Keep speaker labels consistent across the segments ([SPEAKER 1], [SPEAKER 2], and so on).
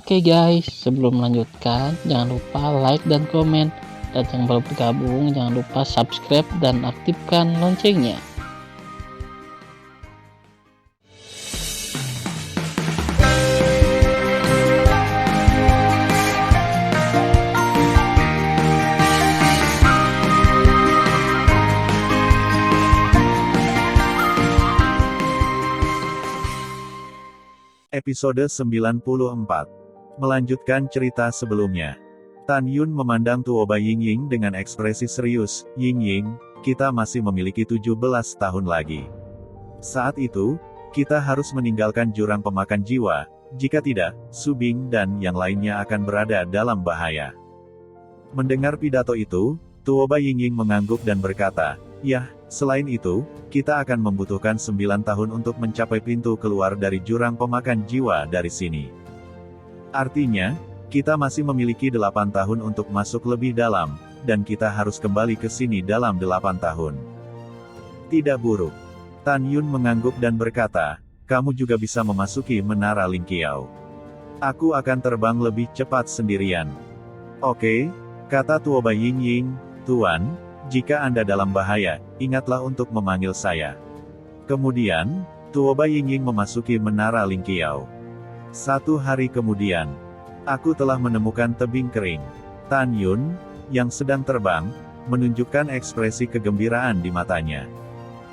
[SPEAKER 1] Oke guys, sebelum melanjutkan, jangan lupa like dan komen. Dan yang baru bergabung, jangan lupa subscribe dan aktifkan loncengnya.
[SPEAKER 2] Episode 94. Melanjutkan cerita sebelumnya. Tan Yun memandang Tuoba Yingying dengan ekspresi serius. Yingying, kita masih memiliki 17 tahun lagi. Saat itu, kita harus meninggalkan jurang pemakan jiwa. Jika tidak, Su Bing dan yang lainnya akan berada dalam bahaya. Mendengar pidato itu, Tuoba Yingying mengangguk dan berkata, "Yah, selain itu, kita akan membutuhkan 9 tahun untuk mencapai pintu keluar dari jurang pemakan jiwa dari sini. Artinya, kita masih memiliki 8 tahun untuk masuk lebih dalam, dan kita harus kembali ke sini dalam 8 tahun. Tidak buruk." Tan Yun mengangguk dan berkata, "Kamu juga bisa memasuki Menara Lingqiao. Aku akan terbang lebih cepat sendirian." "Oke," kata Tuoba Yingying, "Tuan, jika Anda dalam bahaya, ingatlah untuk memanggil saya." Kemudian, Tuoba Yingying memasuki Menara Lingqiao. 1 hari kemudian, aku telah menemukan tebing kering. Tan Yun, yang sedang terbang, menunjukkan ekspresi kegembiraan di matanya.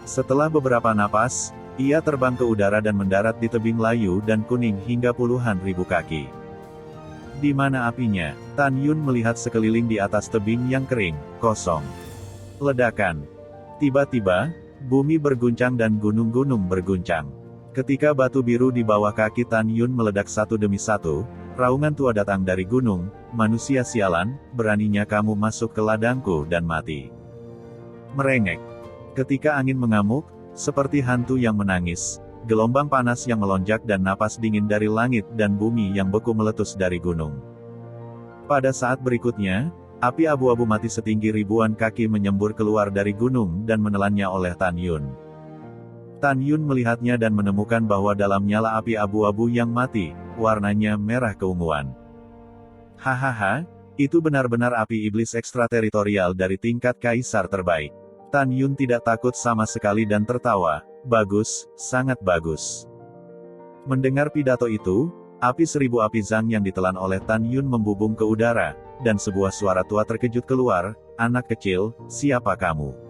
[SPEAKER 2] Setelah beberapa napas, ia terbang ke udara dan mendarat di tebing layu dan kuning hingga puluhan ribu kaki. "Di mana apinya?" Tan Yun melihat sekeliling di atas tebing yang kering, kosong. Ledakan. Tiba-tiba, bumi berguncang dan gunung-gunung berguncang. Ketika batu biru di bawah kaki Tan Yun meledak satu demi satu, raungan tua datang dari gunung. "Manusia sialan, beraninya kamu masuk ke ladangku dan mati." Merengek. Ketika angin mengamuk, seperti hantu yang menangis, gelombang panas yang melonjak dan napas dingin dari langit dan bumi yang beku meletus dari gunung. Pada saat berikutnya, api abu-abu mati setinggi ribuan kaki menyembur keluar dari gunung dan menelannya oleh Tan Yun. Tan Yun melihatnya dan menemukan bahwa dalam nyala api abu-abu yang mati, warnanya merah keunguan. "Hahaha, itu benar-benar api iblis ekstrateritorial dari tingkat kaisar terbaik." Tan Yun tidak takut sama sekali dan tertawa. "Bagus, sangat bagus." Mendengar pidato itu, api 1000 api Zhang yang ditelan oleh Tan Yun membubung ke udara, dan sebuah suara tua terkejut keluar, "Anak kecil, siapa kamu?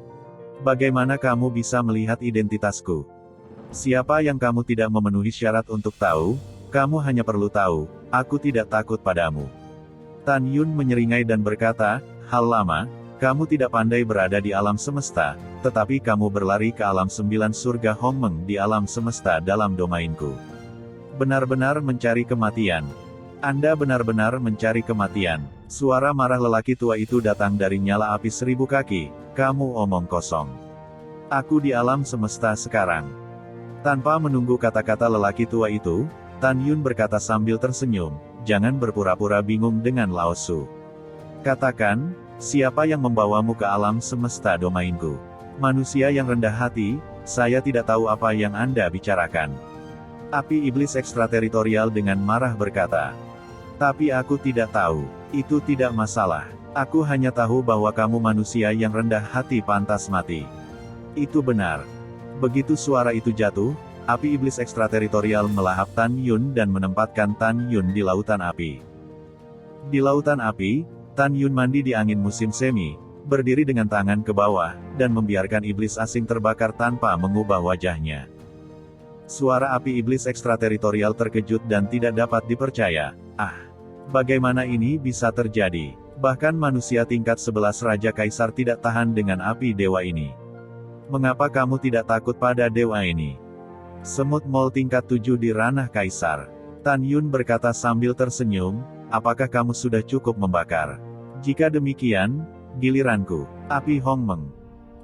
[SPEAKER 2] Bagaimana kamu bisa melihat identitasku? Siapa yang kamu tidak memenuhi syarat untuk tahu? Kamu hanya perlu tahu, aku tidak takut padamu." Tan Yun menyeringai dan berkata, "Hal lama, kamu tidak pandai berada di alam semesta, tetapi kamu berlari ke alam 9 surga Hongmeng di alam semesta dalam domainku. Benar-benar mencari kematian. Anda benar-benar mencari kematian." Suara marah lelaki tua itu datang dari nyala api 1000 kaki. "Kamu omong kosong. Aku di alam semesta sekarang." Tanpa menunggu kata-kata lelaki tua itu, Tan Yun berkata sambil tersenyum, "Jangan berpura-pura bingung dengan Lao Su. Katakan, siapa yang membawamu ke alam semesta domainku?" "Manusia yang rendah hati, saya tidak tahu apa yang Anda bicarakan." Api iblis ekstrateritorial dengan marah berkata, "Tapi aku tidak tahu. Itu tidak masalah. Aku hanya tahu bahwa kamu manusia yang rendah hati pantas mati." "Itu benar." Begitu suara itu jatuh, api iblis ekstrateritorial melahap Tan Yun dan menempatkan Tan Yun di lautan api. Di lautan api, Tan Yun mandi di angin musim semi, berdiri dengan tangan ke bawah, dan membiarkan iblis asing terbakar tanpa mengubah wajahnya. Suara api iblis ekstrateritorial terkejut dan tidak dapat dipercaya. Bagaimana ini bisa terjadi? Bahkan manusia tingkat 11 Raja Kaisar tidak tahan dengan api dewa ini. Mengapa kamu tidak takut pada dewa ini? Semut mol tingkat 7 di ranah Kaisar. Tan Yun berkata sambil tersenyum, "Apakah kamu sudah cukup membakar? Jika demikian, giliranku." Api Hongmeng.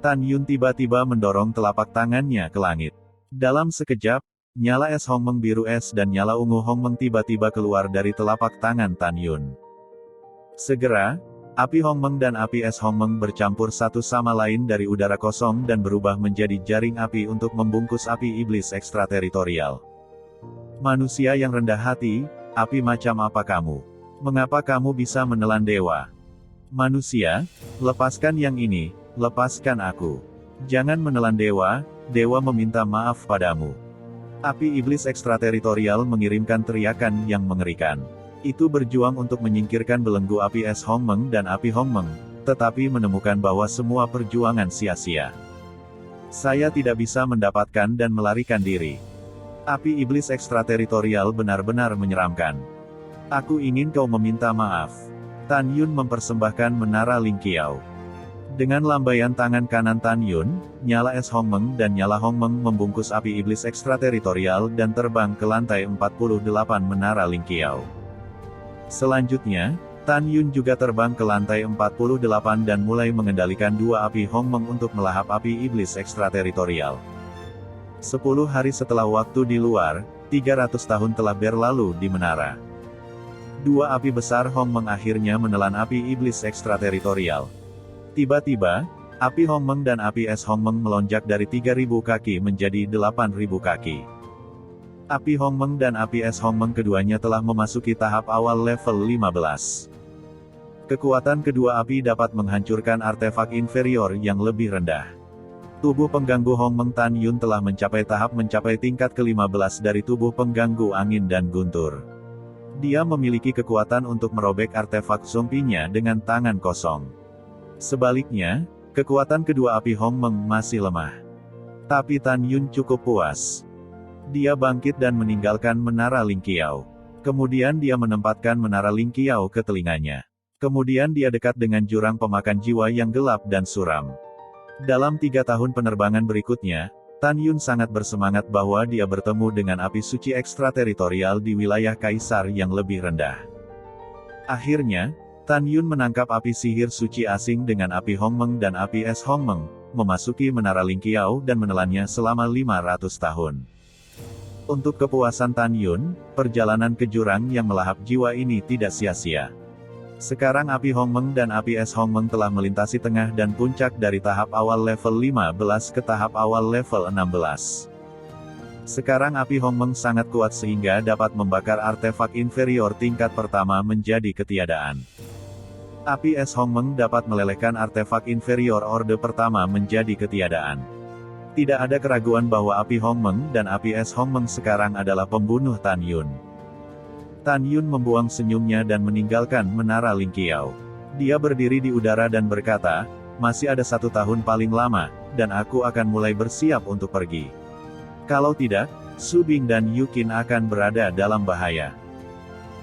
[SPEAKER 2] Tan Yun tiba-tiba mendorong telapak tangannya ke langit. Dalam sekejap, nyala es Hongmeng biru es dan nyala ungu Hongmeng tiba-tiba keluar dari telapak tangan Tan Yun. Segera, api Hongmeng dan api es Hongmeng bercampur satu sama lain dari udara kosong dan berubah menjadi jaring api untuk membungkus api iblis ekstrateritorial. "Manusia yang rendah hati, Api macam apa kamu? Mengapa kamu bisa menelan dewa? Manusia, lepaskan yang ini, lepaskan aku. Jangan menelan dewa, dewa meminta maaf padamu. Api iblis ekstrateritorial mengirimkan teriakan yang mengerikan. Itu berjuang untuk menyingkirkan belenggu api es Hongmeng dan api Hongmeng, tetapi menemukan bahwa semua perjuangan sia-sia. Saya tidak bisa mendapatkan dan melarikan diri. Api iblis ekstrateritorial benar-benar menyeramkan. Aku ingin kau meminta maaf. Tan Yun mempersembahkan menara Ling Qiao. Dengan lambaian tangan kanan Tan Yun, nyala es Hongmeng dan nyala Hongmeng membungkus api iblis ekstrateritorial dan terbang ke lantai 48 menara Ling Qiao. Selanjutnya, Tan Yun juga terbang ke lantai 48 dan mulai mengendalikan dua api Hongmeng untuk melahap api iblis ekstrateritorial. 10 hari setelah waktu di luar, 300 tahun telah berlalu di menara. Dua api besar Hongmeng akhirnya menelan api iblis ekstrateritorial. Tiba-tiba, api Hongmeng dan api es Hongmeng melonjak dari 3.000 kaki menjadi 8.000 kaki. Api Hongmeng dan api es Hongmeng keduanya telah memasuki tahap awal level 15. Kekuatan kedua api dapat menghancurkan artefak inferior yang lebih rendah. Tubuh pengganggu Hongmeng Tan Yun telah mencapai tingkat ke-15 dari tubuh pengganggu angin dan guntur. Dia memiliki kekuatan untuk merobek artefak zombinya dengan tangan kosong. Sebaliknya, kekuatan kedua api Hongmeng masih lemah. Tapi Tan Yun cukup puas. Dia bangkit dan meninggalkan menara Ling Qiao. Kemudian dia menempatkan menara Ling Qiao ke telinganya. Kemudian dia dekat dengan jurang pemakan jiwa yang gelap dan suram. Dalam 3 tahun penerbangan berikutnya, Tan Yun sangat bersemangat bahwa dia bertemu dengan api suci ekstrateritorial di wilayah Kaisar yang lebih rendah. Akhirnya, Tan Yun menangkap api sihir suci asing dengan api Hongmeng dan api es Hongmeng, memasuki menara Ling Qiao dan menelannya selama 500 tahun. Untuk kepuasan Tan Yun, perjalanan ke jurang yang melahap jiwa ini tidak sia-sia. Sekarang api Hongmeng dan api es Hongmeng telah melintasi tengah dan puncak dari tahap awal level 15 ke tahap awal level 16. Sekarang api Hongmeng sangat kuat sehingga dapat membakar artefak inferior tingkat pertama menjadi ketiadaan. Api es Hongmeng dapat melelehkan artefak inferior orde pertama menjadi ketiadaan. Tidak ada keraguan bahwa api Hongmeng dan api es Hongmeng sekarang adalah pembunuh Tan Yun. Tan Yun membuang senyumnya dan meninggalkan menara Ling Qiao. Dia berdiri di udara dan berkata, masih ada 1 tahun paling lama, dan aku akan mulai bersiap untuk pergi. Kalau tidak, Su Bing dan Yu Qin akan berada dalam bahaya.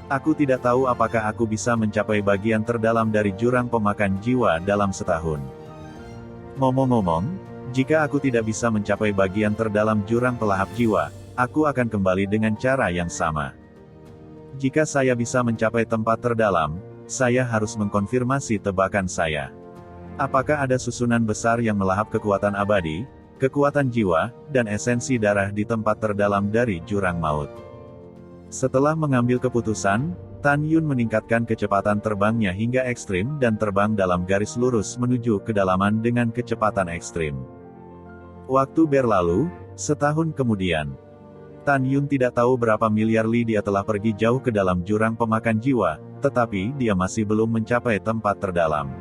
[SPEAKER 2] Aku tidak tahu apakah aku bisa mencapai bagian terdalam dari jurang pemakan jiwa dalam setahun. Ngomong-ngomong, jika aku tidak bisa mencapai bagian terdalam jurang pelahap jiwa, aku akan kembali dengan cara yang sama. Jika saya bisa mencapai tempat terdalam, saya harus mengkonfirmasi tebakan saya. Apakah ada susunan besar yang melahap kekuatan abadi, kekuatan jiwa, dan esensi darah di tempat terdalam dari jurang maut? Setelah mengambil keputusan, Tan Yun meningkatkan kecepatan terbangnya hingga ekstrim dan terbang dalam garis lurus menuju kedalaman dengan kecepatan ekstrim. Waktu berlalu, setahun kemudian. Tan Yun tidak tahu berapa miliar li dia telah pergi jauh ke dalam jurang pemakan jiwa, tetapi dia masih belum mencapai tempat terdalam.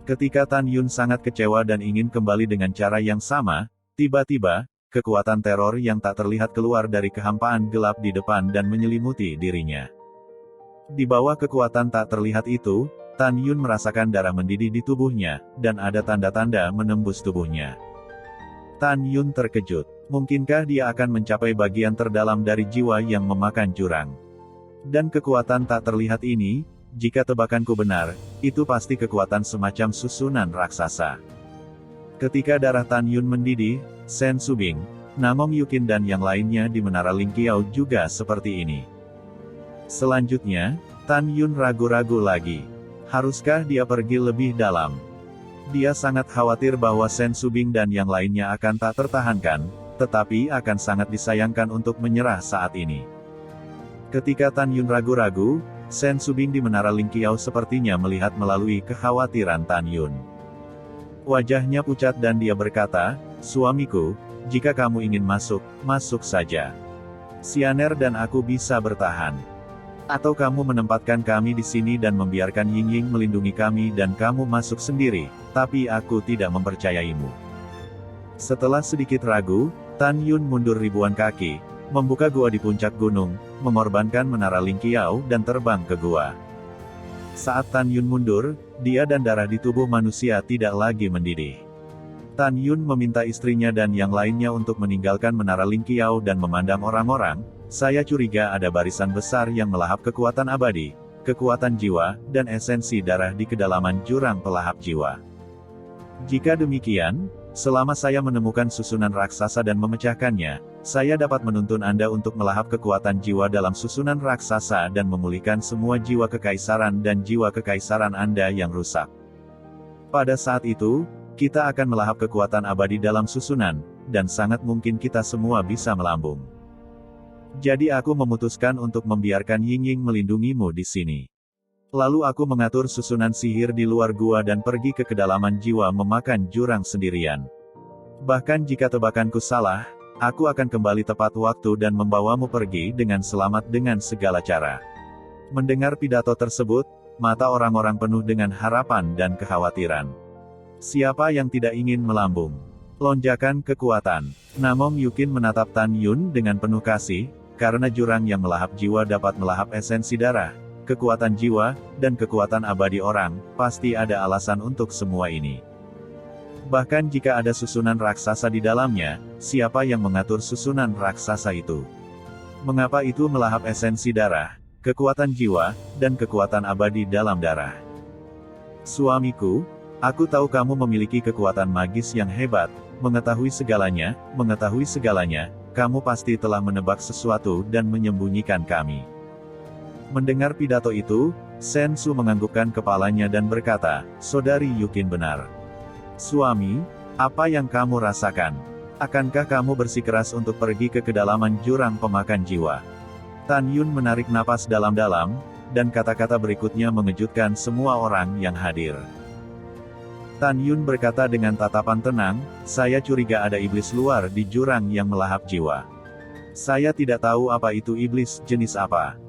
[SPEAKER 2] Ketika Tan Yun sangat kecewa dan ingin kembali dengan cara yang sama, tiba-tiba, kekuatan teror yang tak terlihat keluar dari kehampaan gelap di depan dan menyelimuti dirinya. Di bawah kekuatan tak terlihat itu, Tan Yun merasakan darah mendidih di tubuhnya, dan ada tanda-tanda menembus tubuhnya. Tan Yun terkejut. Mungkinkah dia akan mencapai bagian terdalam dari jiwa yang memakan jurang? Dan kekuatan tak terlihat ini, jika tebakanku benar, itu pasti kekuatan semacam susunan raksasa. Ketika darah Tan Yun mendidih, Sen Subing, Namong Yukin dan yang lainnya di menara Ling Qiao juga seperti ini. Selanjutnya, Tan Yun ragu-ragu lagi. Haruskah dia pergi lebih dalam? Dia sangat khawatir bahwa Sen Subing dan yang lainnya akan tak tertahankan, tetapi akan sangat disayangkan untuk menyerah saat ini. Ketika Tan Yun ragu-ragu, Sen Subing di menara Ling Qiao sepertinya melihat melalui kekhawatiran Tan Yun. Wajahnya pucat dan dia berkata, suamiku, jika kamu ingin masuk, masuk saja. Xianer dan aku bisa bertahan. Atau kamu menempatkan kami di sini dan membiarkan Ying Ying melindungi kami dan kamu masuk sendiri, tapi aku tidak mempercayaimu. Setelah sedikit ragu, Tan Yun mundur ribuan kaki, membuka gua di puncak gunung, mengorbankan menara Ling Qiao dan terbang ke gua. Saat Tan Yun mundur, dia dan darah di tubuh manusia tidak lagi mendidih. Tan Yun meminta istrinya dan yang lainnya untuk meninggalkan menara Ling Qiao dan memandang orang-orang. Saya curiga ada barisan besar yang melahap kekuatan abadi, kekuatan jiwa, dan esensi darah di kedalaman jurang pelahap jiwa. Jika demikian, selama saya menemukan susunan raksasa dan memecahkannya, saya dapat menuntun Anda untuk melahap kekuatan jiwa dalam susunan raksasa dan memulihkan semua jiwa kekaisaran dan jiwa kekaisaran Anda yang rusak. Pada saat itu, kita akan melahap kekuatan abadi dalam susunan, dan sangat mungkin kita semua bisa melambung. Jadi aku memutuskan untuk membiarkan Ying Ying melindungimu di sini. Lalu aku mengatur susunan sihir di luar gua dan pergi ke kedalaman jiwa memakan jurang sendirian. Bahkan jika tebakanku salah, aku akan kembali tepat waktu dan membawamu pergi dengan selamat dengan segala cara. Mendengar pidato tersebut, mata orang-orang penuh dengan harapan dan kekhawatiran. Siapa yang tidak ingin melambung? Lonjakan kekuatan. Namong Yukin menatap Tan Yun dengan penuh kasih, karena jurang yang melahap jiwa dapat melahap esensi darah, kekuatan jiwa, dan kekuatan abadi orang, pasti ada alasan untuk semua ini. Bahkan jika ada susunan raksasa di dalamnya, siapa yang mengatur susunan raksasa itu? Mengapa itu melahap esensi darah, kekuatan jiwa, dan kekuatan abadi dalam darah? Suamiku, aku tahu kamu memiliki kekuatan magis yang hebat, mengetahui segalanya, kamu pasti telah menebak sesuatu dan menyembunyikan kami. Mendengar pidato itu, Sen Su menganggukkan kepalanya dan berkata, Saudari Yukin benar. Suami, apa yang kamu rasakan? Akankah kamu bersikeras untuk pergi ke kedalaman jurang pemakan jiwa? Tan Yun menarik napas dalam-dalam, dan kata-kata berikutnya mengejutkan semua orang yang hadir. Tan Yun berkata dengan tatapan tenang, saya curiga ada iblis luar di jurang yang melahap jiwa. Saya tidak tahu apa itu iblis jenis apa.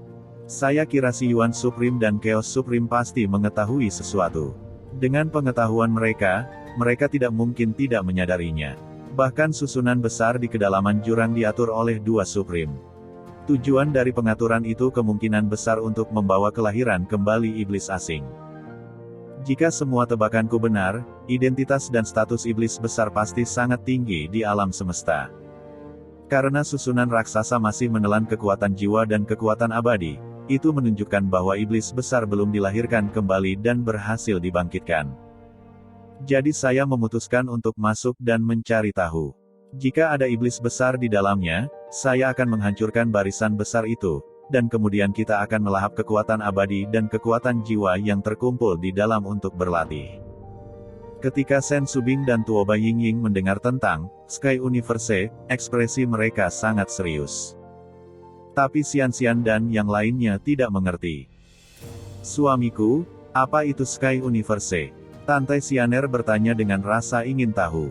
[SPEAKER 2] Saya kira si Yuan Supreme dan Chaos Supreme pasti mengetahui sesuatu. Dengan pengetahuan mereka, mereka tidak mungkin tidak menyadarinya. Bahkan susunan besar di kedalaman jurang diatur oleh dua Supreme. Tujuan dari pengaturan itu kemungkinan besar untuk membawa kelahiran kembali iblis asing. Jika semua tebakanku benar, identitas dan status iblis besar pasti sangat tinggi di alam semesta. Karena susunan raksasa masih menelan kekuatan jiwa dan kekuatan abadi, itu menunjukkan bahwa iblis besar belum dilahirkan kembali dan berhasil dibangkitkan. Jadi saya memutuskan untuk masuk dan mencari tahu. Jika ada iblis besar di dalamnya, saya akan menghancurkan barisan besar itu, dan kemudian kita akan melahap kekuatan abadi dan kekuatan jiwa yang terkumpul di dalam untuk berlatih. Ketika Sen Subing dan Tuoba Ying Ying mendengar tentang Sky Universe, ekspresi mereka sangat serius. Tapi Xian dan yang lainnya tidak mengerti. Suamiku, apa itu Sky Universe? Tante Xianer bertanya dengan rasa ingin tahu.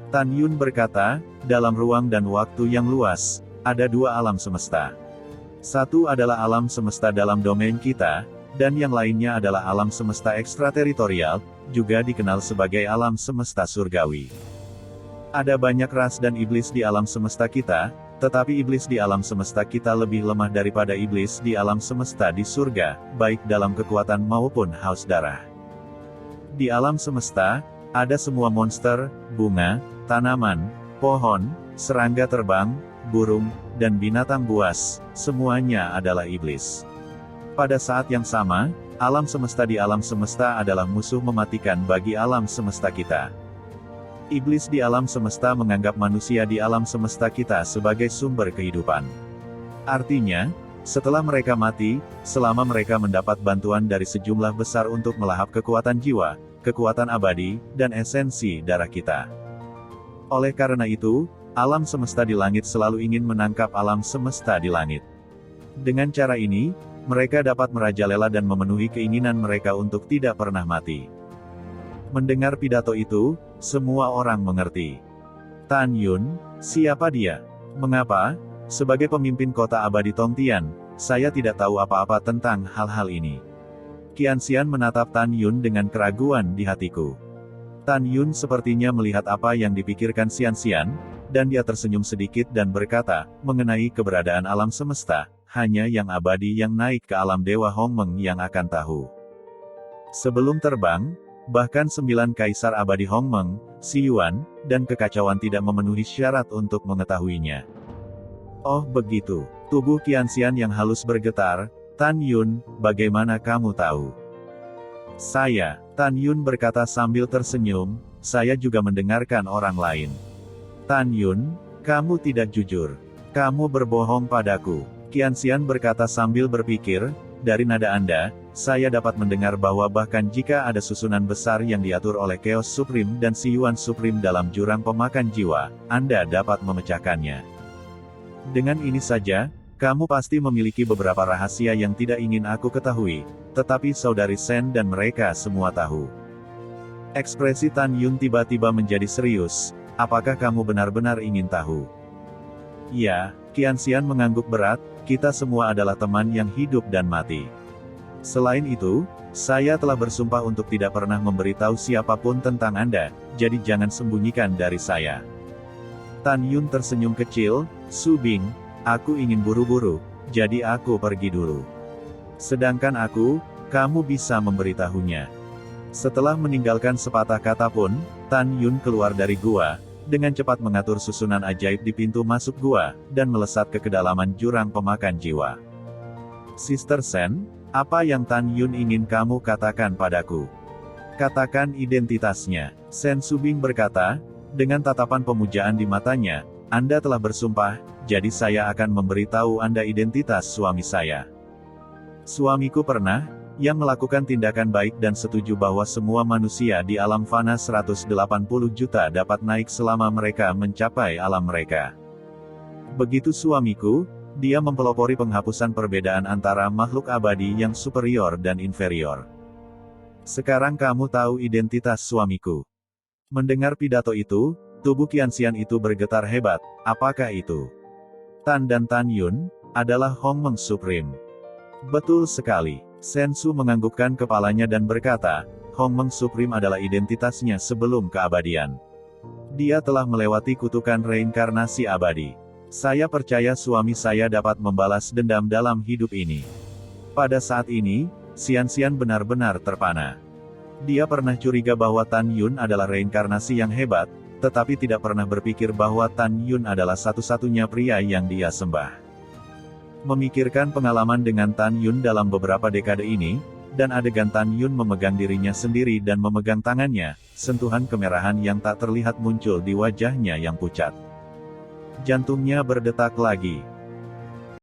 [SPEAKER 2] Tan Yun berkata, dalam ruang dan waktu yang luas, ada dua alam semesta. Satu adalah alam semesta dalam domain kita, dan yang lainnya adalah alam semesta ekstrateritorial, juga dikenal sebagai alam semesta surgawi. Ada banyak ras dan iblis di alam semesta kita, tetapi iblis di alam semesta kita lebih lemah daripada iblis di alam semesta di surga, baik dalam kekuatan maupun haus darah. Di alam semesta, ada semua monster, bunga, tanaman, pohon, serangga terbang, burung, dan binatang buas, semuanya adalah iblis. Pada saat yang sama, alam semesta di alam semesta adalah musuh mematikan bagi alam semesta kita. Iblis di alam semesta menganggap manusia di alam semesta kita sebagai sumber kehidupan. Artinya, setelah mereka mati, selama mereka mendapat bantuan dari sejumlah besar untuk melahap kekuatan jiwa, kekuatan abadi, dan esensi darah kita. Oleh karena itu, alam semesta di langit selalu ingin menangkap alam semesta di langit. Dengan cara ini, mereka dapat merajalela dan memenuhi keinginan mereka untuk tidak pernah mati. Mendengar pidato itu, semua orang mengerti. Tan Yun, siapa dia? Mengapa? Sebagai pemimpin kota abadi Tongtian, saya tidak tahu apa-apa tentang hal-hal ini. Qianxian menatap Tan Yun dengan keraguan di hatiku. Tan Yun sepertinya melihat apa yang dipikirkan Qianxian, dan dia tersenyum sedikit dan berkata, mengenai keberadaan alam semesta, hanya yang abadi yang naik ke alam Dewa Hongmeng yang akan tahu. Sebelum terbang, bahkan 9 kaisar abadi Hongmeng, Xi Yuan, dan kekacauan tidak memenuhi syarat untuk mengetahuinya. Oh begitu. Tubuh Qianxian yang halus bergetar. Tan Yun, bagaimana kamu tahu? Saya, Tan Yun berkata sambil tersenyum, saya juga mendengarkan orang lain. Tan Yun, kamu tidak jujur. Kamu berbohong padaku. Qianxian berkata sambil berpikir, dari nada Anda, saya dapat mendengar bahwa bahkan jika ada susunan besar yang diatur oleh Chaos Supreme dan Xi Yuan Supreme dalam jurang pemakan jiwa, Anda dapat memecahkannya. Dengan ini saja, kamu pasti memiliki beberapa rahasia yang tidak ingin aku ketahui, tetapi saudari Shen dan mereka semua tahu. Ekspresi Tan Yun tiba-tiba menjadi serius, apakah kamu benar-benar ingin tahu? Ya, Qianxian mengangguk berat, kita semua adalah teman yang hidup dan mati. Selain itu, saya telah bersumpah untuk tidak pernah memberitahu siapapun tentang Anda, jadi jangan sembunyikan dari saya. Tan Yun tersenyum kecil, Su Bing, aku ingin buru-buru, jadi aku pergi dulu. Sedangkan aku, kamu bisa memberitahunya. Setelah meninggalkan sepatah kata pun, Tan Yun keluar dari gua, dengan cepat mengatur susunan ajaib di pintu masuk gua, dan melesat ke kedalaman jurang pemakan jiwa. Sister Shen, apa yang Tan Yun ingin kamu katakan padaku? Katakan identitasnya. Shen Subing berkata, dengan tatapan pemujaan di matanya, Anda telah bersumpah, jadi saya akan memberitahu Anda identitas suami saya. Suamiku pernah, yang melakukan tindakan baik dan setuju bahwa semua manusia di alam fana 180 juta dapat naik selama mereka mencapai alam mereka. Begitu suamiku, dia mempelopori penghapusan perbedaan antara makhluk abadi yang superior dan inferior. Sekarang kamu tahu identitas suamiku. Mendengar pidato itu, tubuh Qianxian itu bergetar hebat. Apakah itu? Tan dan Tan Yun adalah Hongmeng Supreme. Betul sekali. Shen Su menganggukkan kepalanya dan berkata, Hongmeng Supreme adalah identitasnya sebelum keabadian. Dia telah melewati kutukan reinkarnasi abadi. Saya percaya suami saya dapat membalas dendam dalam hidup ini. Pada saat ini, Qianxian benar-benar terpana. Dia pernah curiga bahwa Tan Yun adalah reinkarnasi yang hebat, tetapi tidak pernah berpikir bahwa Tan Yun adalah satu-satunya pria yang dia sembah. Memikirkan pengalaman dengan Tan Yun dalam beberapa dekade ini, dan adegan Tan Yun memegang dirinya sendiri dan memegang tangannya, sentuhan kemerahan yang tak terlihat muncul di wajahnya yang pucat. Jantungnya berdetak lagi.